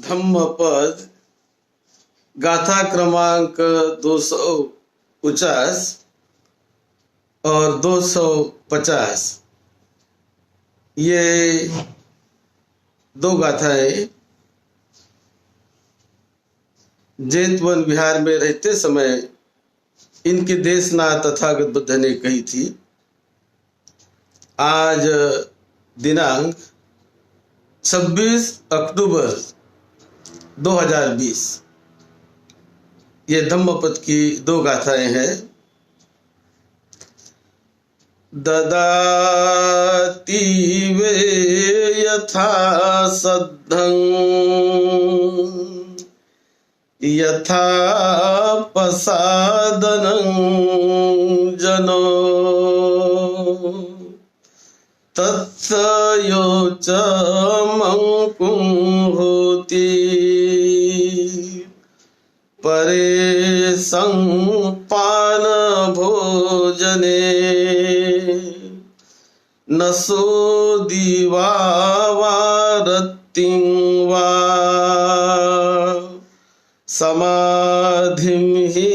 धम्मपद गाथा क्रमांक 249 और 250, ये दो गाथाएं जेतवन बिहार में रहते समय इनके देशनाथ तथागत बुद्ध ने कही थी। आज दिनांक 26 अक्टूबर 2020 ये धम्मपद की दो गाथाएं हैं। ददाति वे यथा सद्धं यथा पसादनं जनो तत्सयोच मंकुं होति परे संपान भोजने न सोदिवा वा रत्तिं वा समाधिं हि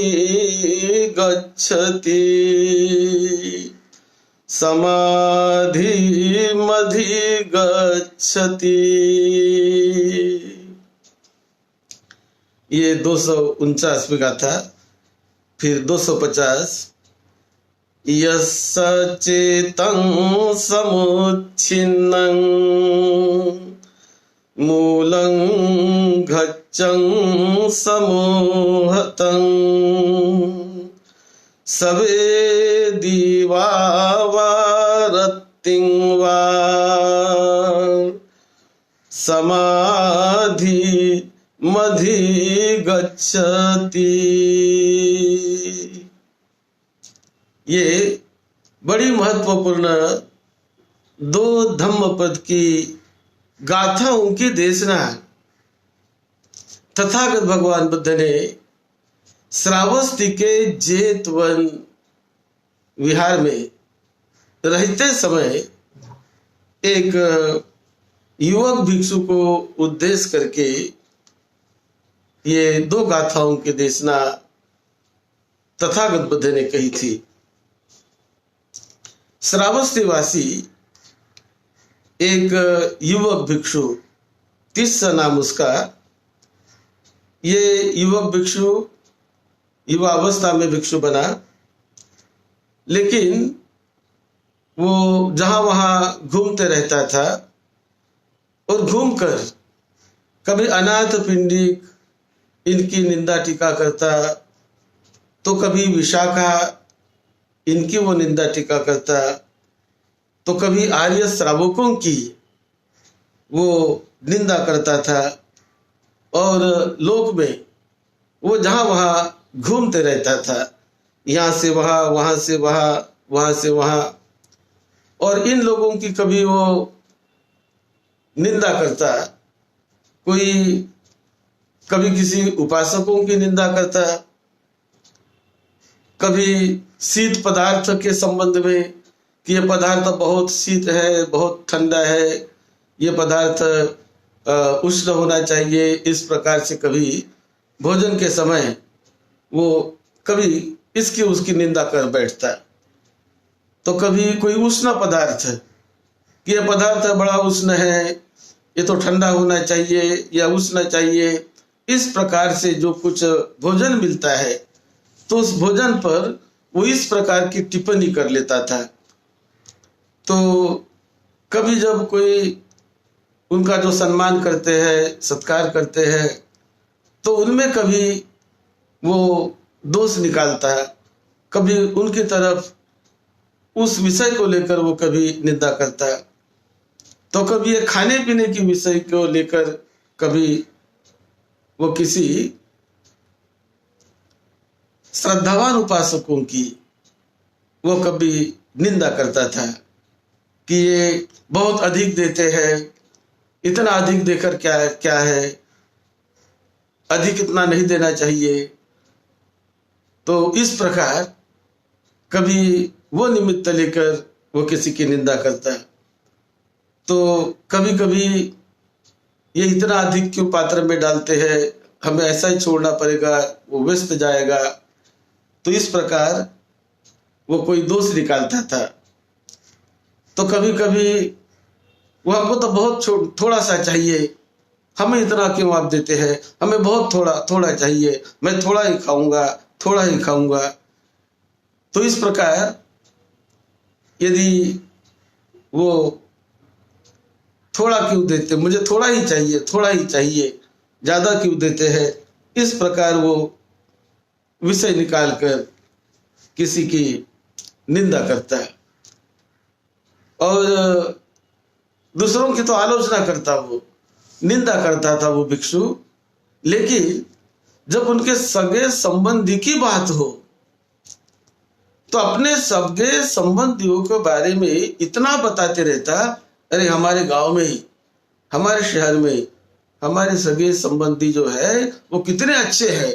गच्छति समाधिमधिगच्छति। ये 249वीं गाथा। फिर 250 यस्य चेतं समुच्छिन्नं मूलं गच्छं समूहतं सवेदि वा रत्तिं वा समाधि मधिगच्छति। ये बड़ी महत्वपूर्ण दो धम्मपद की गाथाओं की देशना तथागत भगवान बुद्ध ने श्रावस्ती के जेतवन विहार में रहते समय एक युवक भिक्षु को उद्देश्य करके ये दो गाथाओं की देशना तथागत बुद्ध ने कही थी। श्रावस्ती वासी एक युवक भिक्षु, तिस्सा नाम उसका, ये युवक भिक्षु युवा अवस्था में भिक्षु बना, लेकिन वो जहां वहां घूमते रहता था और घूमकर कभी अनाथ पिंडिक इनकी निंदा टीका करता, तो कभी विशाखा इनकी वो निंदा टीका करता, तो कभी आर्य श्रावकों की वो निंदा करता था। और लोक में वो जहां वहां घूमते रहता था, यहाँ से वहां, वहां से वहां, वहां से वहां, और इन लोगों की कभी वो निंदा करता, कोई कभी किसी उपासकों की निंदा करता, कभी शीत पदार्थ के संबंध में कि ये पदार्थ बहुत शीत है, बहुत ठंडा है, ये पदार्थ उष्ण होना चाहिए, इस प्रकार से कभी भोजन के समय वो कभी इसकी उसकी निंदा कर बैठता। तो कभी कोई उष्ण पदार्थ कि ये पदार्थ बड़ा उष्ण है, ये तो ठंडा होना चाहिए या उष्ण चाहिए, इस प्रकार से जो कुछ भोजन मिलता है तो उस भोजन पर वो इस प्रकार की टिप्पणी कर लेता था। तो कभी जब कोई उनका जो सम्मान करते हैं, सत्कार करते हैं, तो उनमें कभी वो दोष निकालता है, कभी उनकी तरफ उस विषय को लेकर वो कभी निंदा करता है, तो कभी ये खाने पीने की विषय को लेकर कभी वो किसी श्रद्धावान उपासकों की वो कभी निंदा करता था कि ये बहुत अधिक देते हैं, इतना अधिक देकर क्या है, अधिक इतना नहीं देना चाहिए। तो इस प्रकार कभी वो निमित्त लेकर वो किसी की निंदा करता है। तो कभी कभी ये इतना अधिक क्यों पात्र में डालते हैं, हमें ऐसा ही छोड़ना पड़ेगा, वो व्यस्त जाएगा। तो इस प्रकार वो कोई दोष निकालता था। तो कभी कभी वो हमको तो बहुत थोड़ा सा चाहिए, हमें इतना क्यों आप देते हैं, हमें बहुत थोड़ा थोड़ा चाहिए, मैं थोड़ा ही खाऊंगा, थोड़ा ही खाऊंगा। तो इस प्रकार यदि वो थोड़ा क्यों देते, मुझे थोड़ा ही चाहिए, थोड़ा ही चाहिए, ज्यादा क्यों देते हैं, इस प्रकार वो विषय निकाल कर किसी की निंदा करता है। और दूसरों की तो आलोचना करता, वो निंदा करता था वो भिक्षु। लेकिन जब उनके सगे संबंधी की बात हो तो अपने सगे संबंधियों के बारे में इतना बताते रहता, अरे हमारे गांव में ही, हमारे शहर में हमारे सगे संबंधी जो है वो कितने अच्छे हैं,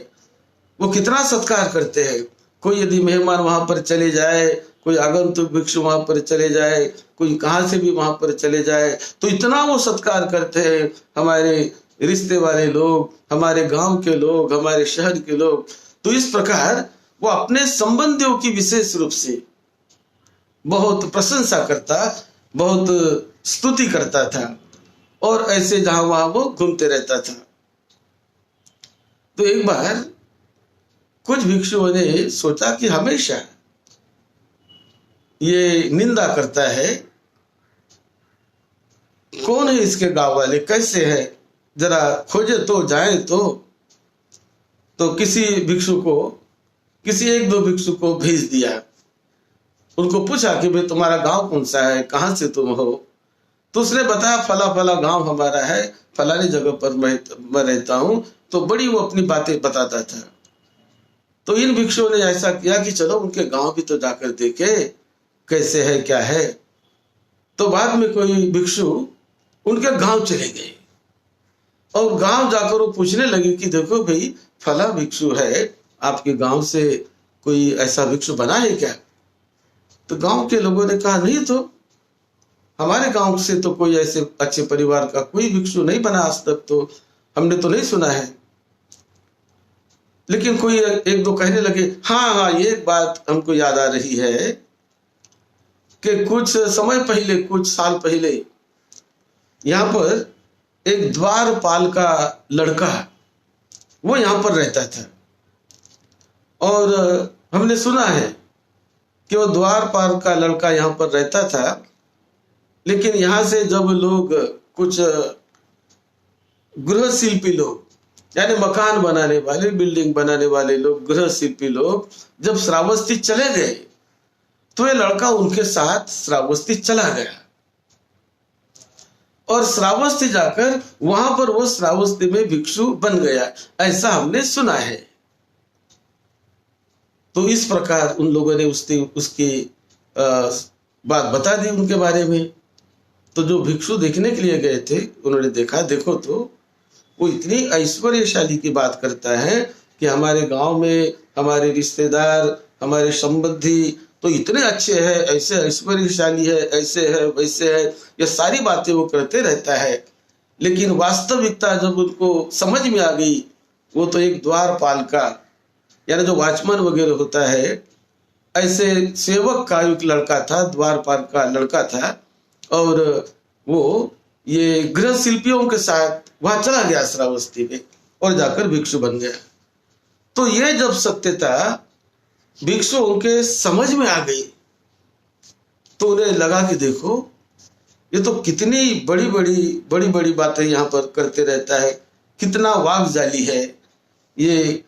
वो कितना सत्कार करते हैं। कोई यदि मेहमान वहां पर चले जाए, कोई आगंतुक भिक्षु वहां पर चले जाए, कोई कहां से भी वहां पर चले जाए, तो इतना वो सत्कार करते हैं, हमारे रिश्ते वाले लोग, हमारे गांव के लोग, हमारे शहर के लोग। तो इस प्रकार वो अपने संबंधियों की विशेष रूप से बहुत प्रशंसा करता, बहुत स्तुति करता था, और ऐसे जहां वहां वो घूमते रहता था। तो एक बार कुछ भिक्षुओं ने सोचा कि हमेशा ये निंदा करता है, कौन है इसके गांव वाले, कैसे है, जरा खोजे तो जाए। तो किसी भिक्षु को, किसी एक दो भिक्षु को भेज दिया। उनको पूछा कि भाई तुम्हारा गांव कौन सा है, कहां से तुम हो। तो उसने बताया फला फला गांव हमारा है, फलानी जगह पर मैं रहता हूं। तो बड़ी वो अपनी बातें बताता था। तो इन भिक्षुओं ने ऐसा किया कि चलो उनके गांव भी तो जाकर देखे कैसे है क्या है। तो बाद में कोई भिक्षु उनके गांव चले गए और गांव जाकर वो पूछने लगे कि देखो भाई फला भिक्षु है, आपके गांव से कोई ऐसा भिक्षु बना है क्या। तो गांव के लोगों ने कहा नहीं, तो हमारे गांव से तो कोई ऐसे अच्छे परिवार का कोई भिक्षु नहीं बना आज तक, तो हमने तो नहीं सुना है। लेकिन कोई एक दो कहने लगे, हाँ हाँ ये बात हमको याद आ रही है कि कुछ समय पहले, कुछ साल पहले यहाँ पर एक द्वारपाल का लड़का वो यहाँ पर रहता था, और हमने सुना है कि वो द्वारपाल का लड़का यहाँ पर रहता था। लेकिन यहाँ से जब लोग, कुछ गृह शिल्पी लोग, यानी मकान बनाने वाले, बिल्डिंग बनाने वाले लोग, गृह शिल्पी लोग जब श्रावस्ती चले गए तो ये लड़का उनके साथ श्रावस्ती चला गया, और श्रावस्ती जाकर वहां पर वो श्रावस्ती में भिक्षु बन गया, ऐसा हमने सुना है। तो इस प्रकार उन लोगों ने उसकी बात बता दी उनके बारे में। तो जो भिक्षु देखने के लिए गए थे उन्होंने देखा, देखो तो वो इतनी ऐश्वर्यशाली की बात करता है कि हमारे गांव में हमारे रिश्तेदार, हमारे संबंधी तो इतने अच्छे हैं, ऐसे ऐश्वर्यशाली है, ऐसे है, वैसे है, ये सारी बातें वो करते रहता है। लेकिन वास्तविकता जब उनको समझ में आ गई, वो तो एक द्वारपाल का, यानी जो वॉचमैन वगैरह होता है, ऐसे सेवक का एक लड़का था, द्वारपाल का लड़का था, और वो ये गृह शिल्पियों के साथ वहां चला गया श्रावस्ती में और जाकर भिक्षु बन गया। तो ये जब सत्यता भिक्षुओं के समझ में आ गई तो उन्हें लगा कि देखो ये तो कितनी बड़ी बड़ी बातें यहाँ पर करते रहता है, कितना वाकजाली है, ये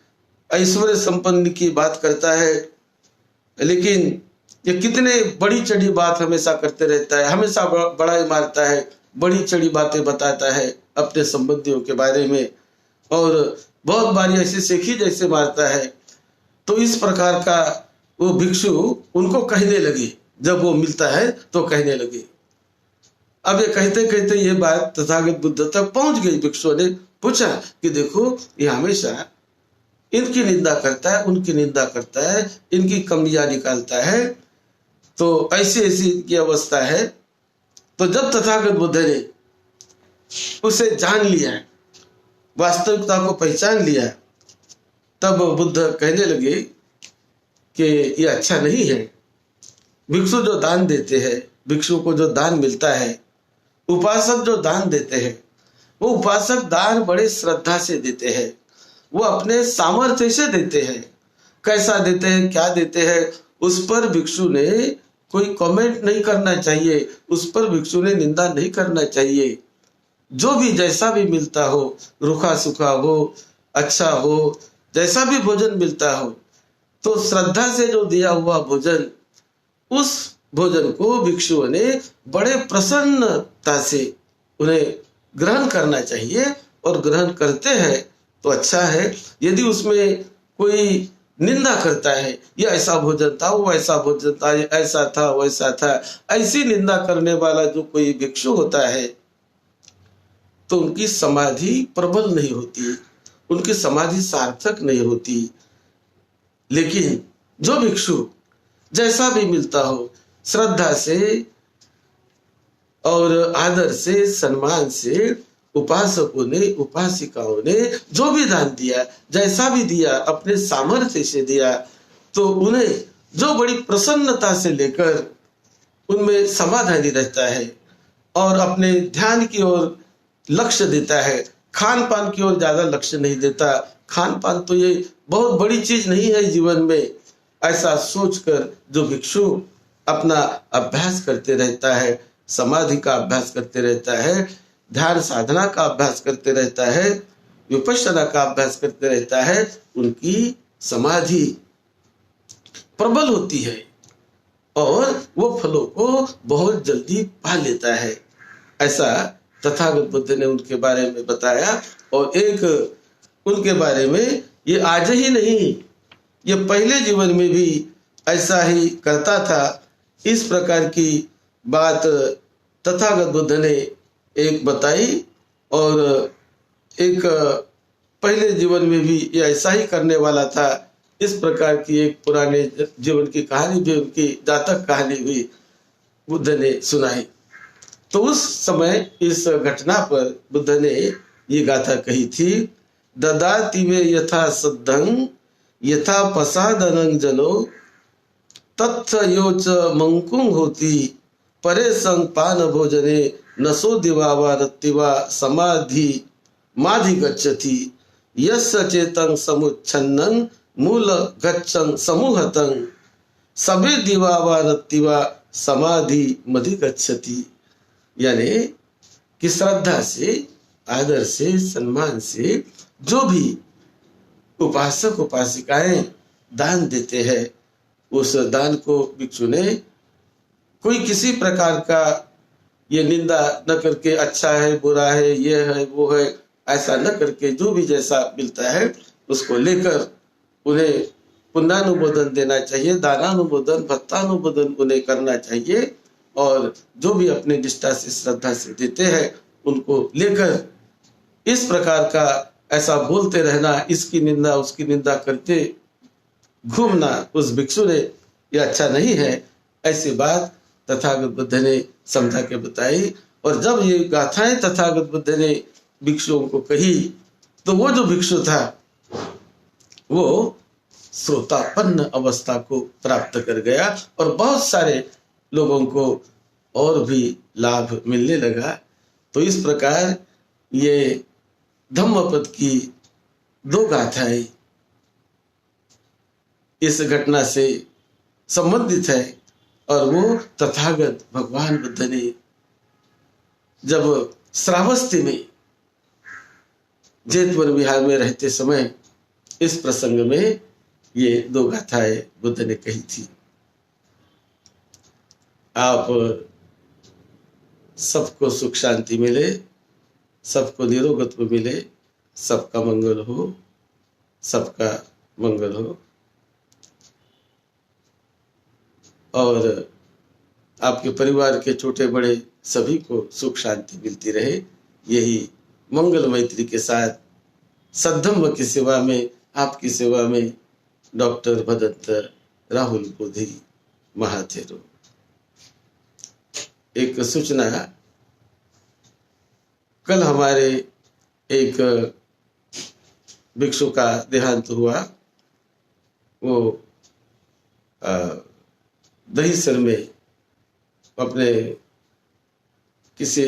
ऐश्वर्य संपन्न की बात करता है, लेकिन ये कितने बड़ी चढ़ी बात हमेशा करते रहता है, हमेशा बड़ाई मारता है, बड़ी चढ़ी बातें बताता है अपने संबंधियों के बारे में, और बहुत बारी ऐसे सेखी जैसे मारता है। तो इस प्रकार का वो भिक्षु उनको कहने लगे, जब वो मिलता है तो कहने लगे। अब ये कहते कहते ये बात तथागत बुद्ध तक पहुंच गई। भिक्षुओं ने पूछा कि देखो ये हमेशा इनकी निंदा करता है, उनकी निंदा करता है, इनकी कमियां निकालता है, तो ऐसी ऐसी इनकी अवस्था है। तो जब तथागत बुद्ध ने उसे जान लिया, वास्तविकता को पहचान लिया, तब बुद्ध कहने लगे कि ये अच्छा नहीं है। भिक्षु जो दान देते हैं, भिक्षु को जो दान मिलता है, उपासक जो दान देते हैं, वो उपासक दान बड़े श्रद्धा से देते हैं, वो अपने सामर्थ्य से देते हैं। कैसा देते हैं, क्या देते हैं, उस पर भिक्षु ने कोई कमेंट नहीं करना चाहिए, उस पर भिक्षु ने निंदा नहीं करना चाहिए। जो भी जैसा भी मिलता हो, रूखा सूखा हो, अच्छा हो, जैसा भी भोजन मिलता हो, तो श्रद्धा से जो दिया हुआ भोजन, उस भोजन को भिक्षुओं ने बड़े प्रसन्नता से उन्हें ग्रहण करना चाहिए, और ग्रहण करते हैं तो अच्छा है। यदि उसमें कोई निंदा करता है, ये ऐसा भोजन था, वो ऐसा भोजन था, ये ऐसा था, वैसा था, ऐसी निंदा करने वाला जो कोई भिक्षु होता है, तो उनकी समाधि प्रबल नहीं होती, उनकी समाधि सार्थक नहीं होती। लेकिन जो भिक्षु जैसा भी मिलता हो, श्रद्धा से और आदर से, सम्मान से उपासकों ने, उपासिकाओं ने जो भी दान दिया, जैसा भी दिया, अपने सामर्थ्य से दिया, तो उन्हें जो बड़ी प्रसन्नता से लेकर उनमें समाधानी रहता है और अपने ध्यान की ओर लक्ष्य देता है। खान पान की ओर ज्यादा लक्ष्य नहीं देता, खान पान तो ये बहुत बड़ी चीज नहीं है जीवन में, ऐसा सोचकर जो भिक्षु अपना अभ्यास करते रहता है, समाधि का अभ्यास करते रहता है, ध्यान साधना का अभ्यास करते रहता है, विपश्यना का अभ्यास करते रहता है, उनकी समाधि प्रबल होती है और वो फलों को बहुत जल्दी पा लेता है। ऐसा तथागत बुद्ध ने उनके बारे में बताया। और एक उनके बारे में, ये आज ही नहीं, ये पहले जीवन में भी ऐसा ही करता था। इस प्रकार की बात तथागत बुद्ध ने एक बताई, और एक पहले जीवन में भी ये ऐसा ही करने वाला था। इस प्रकार की एक पुराने जीवन की कहानी भी, उनकी जातक कहानी भी बुद्ध ने सुनाई। तो उस समय इस घटना पर बुद्ध ने ये गाथा कही थी, ददाति वे यथा सद्धं यथा पसादनं जनो तत्थ योच मंकुं होती परे संग पान भोजने नसो दिवावा रत्तिवा समाधि माधि गच्छति यस्य चेतं समुच्छन्नं मूल गच्छं समूहतं सबे दिवावा रत्तिवा समाधि मधि गच्छति। यानी कि श्रद्धा से, आदर से, सम्मान से जो भी उपासक उपासिकाएं दान देते हैं, उस दान को भिक्षु ने कोई किसी प्रकार का ये निंदा न करके, अच्छा है, बुरा है, ये है, वो है, ऐसा न करके जो भी जैसा मिलता है उसको लेकर उन्हें पुण्यानुमोदन देना चाहिए, दानानुमोदन, भक्तानुमोदन उन्हें करना चाहिए। और जो भी अपने निष्ठा से, श्रद्धा से देते हैं, उनको लेकर इस प्रकार का ऐसा बोलते रहना, इसकी निंदा उसकी निंदा करते घूमना उस भिक्षु ने ये अच्छा नहीं है। ऐसी बात तथागत बुद्ध ने समझा के बताई। और जब ये गाथाएं तथागत बुद्ध ने भिक्षुओं को कही, तो वो जो भिक्षु था वो श्रोतापन्न अवस्था को प्राप्त कर गया और बहुत सारे लोगों को और भी लाभ मिलने लगा। तो इस प्रकार ये धम्मपद की दो गाथाएं इस घटना से संबंधित है। और वो तथागत भगवान बुद्ध ने जब श्रावस्ती में जेतवन विहार में रहते समय इस प्रसंग में ये दो गाथाएं बुद्ध ने कही थी। आप सबको सुख शांति मिले, सबको निरोगत्व मिले, सबका मंगल हो, सबका मंगल हो। और आपके परिवार के छोटे बड़े सभी को सुख शांति मिलती रहे। यही मंगल मैत्री के साथ सद्धम्म की सेवा में, आपकी सेवा में डॉक्टर भदंत राहुल बोधी महाथेरो। एक सूचना, कल हमारे एक भिक्षु का देहांत हुआ। वो दहीसर में अपने किसी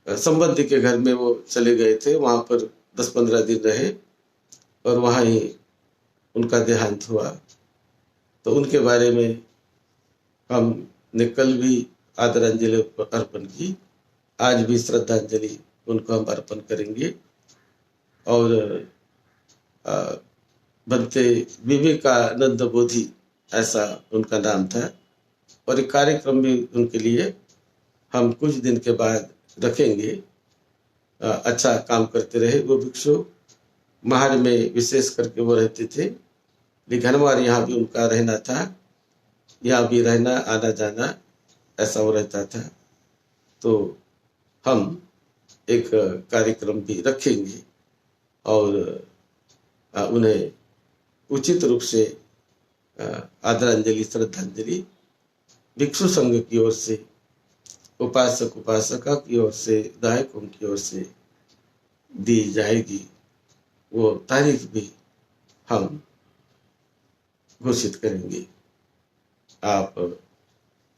संबंधी के घर में वो चले गए थे, वहां पर 10-15 दिन रहे और वहां ही उनका देहांत हुआ। तो उनके बारे में हमने कल भी आदरांजलि अर्पण की, आज भी श्रद्धांजलि उनको हम अर्पण करेंगे। और बनते विवेकानंद बोधि ऐसा उनका नाम था। और एक कार्यक्रम भी उनके लिए हम कुछ दिन के बाद रखेंगे। अच्छा काम करते रहे वो भिक्षु। महाड़ में विशेष करके वो रहते थे, घनवार यहाँ भी उनका रहना था, यहाँ भी रहना आना जाना ऐसा वो रहता था। तो हम एक कार्यक्रम भी रखेंगे और उन्हें उचित रूप से आदरांजलि श्रद्धांजलि भिक्षु संघ की ओर से, उपासक उपासका की ओर से, दायकों की ओर से दी जाएगी। वो तारीख भी हम घोषित करेंगे। आप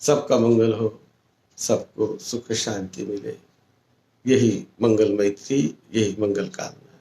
सबका मंगल हो, सबको सुख शांति मिले, यही मंगल मैत्री, यही मंगल कामना।